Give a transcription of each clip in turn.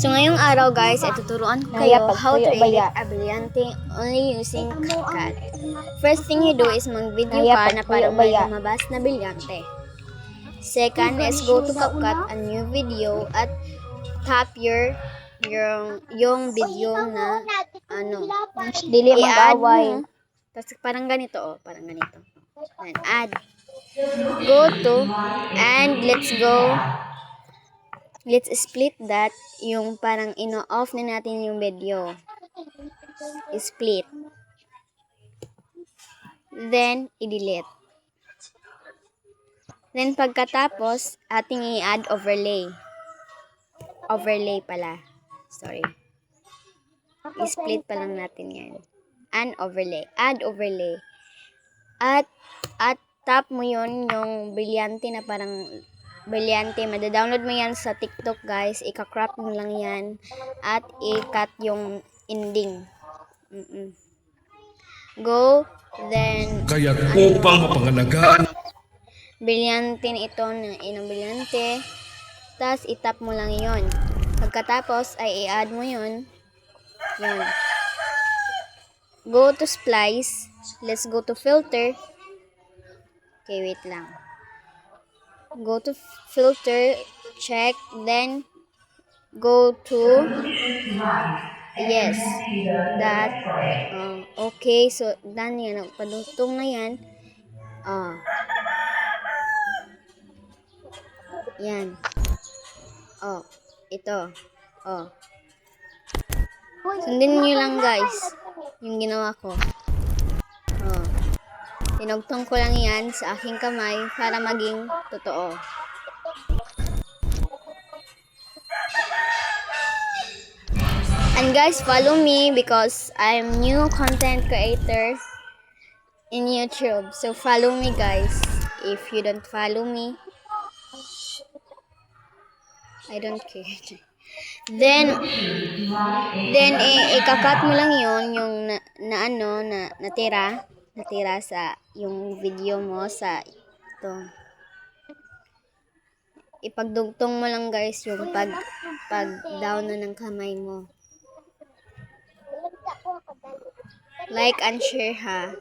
So ngayong araw guys, ay tuturuan ko kayo how to edit a Brillante only using CapCut. First thing you do is mag-video ka na para may lumabas na Brillante. Second is go to CapCut, a new video, at tap yung video na Dili i-add mag-away. mo. Tapos parang ganito parang ganito. And add. Go to and let's split that, yung parang ino-off na natin yung video. Split. Then, i-delete. Then, pagkatapos, ating i-add overlay. Overlay pala. Sorry. I-split pa lang natin yan. And overlay. Add overlay. At tap mo yun, yung Brillante na parang Brillante. Mada-download mo yan sa TikTok guys. Ika-crop mo lang yan. At i-cut yung ending. Go. Then, Kaya't upang mapangalagaan Brillante na ito na inang Brillante. Tapos, itap mo lang yon. Pagkatapos, ay i-add mo yun. Yun. Go to splice. Let's go to filter. Okay, wait lang. Go to filter, check, then go to yes, that. Okay, so done yan. Padugtong na yan. Yan. Ito. Sundin nyo lang guys yung ginawa ko. Pinugtong ko lang yan sa aking kamay para maging totoo. And guys, follow me because I'm new content creator in YouTube. So follow me guys. If you don't follow me, I don't care. Then ikakat mo lang yon yung natira sa yung video mo sa ito. Ipagdugtong mo lang guys yung pag down na ng kamay mo. Like and share ha.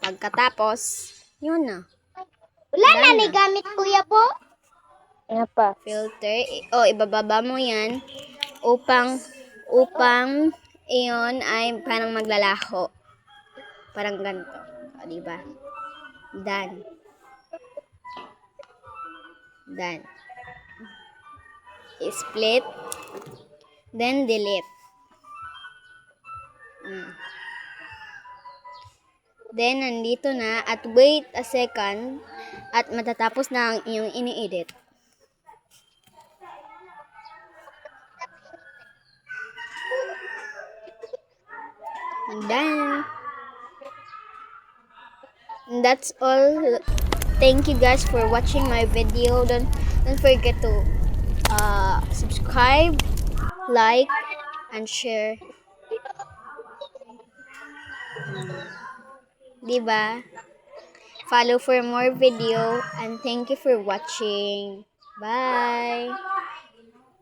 Pagkatapos, yun na. Wala na ni gamit kuya po. Ano pa? Filter. Ibababa mo yan upang iyon ay parang maglalaho. Parang ganito. Diba? Done. Split. Then delete. Then nandito na at wait a second at matatapos na ang iyong ini-edit. Done. And that's all. Thank you guys for watching my video. Don't forget to subscribe, like, and share. Diba? Follow for more video and thank you for watching. Bye.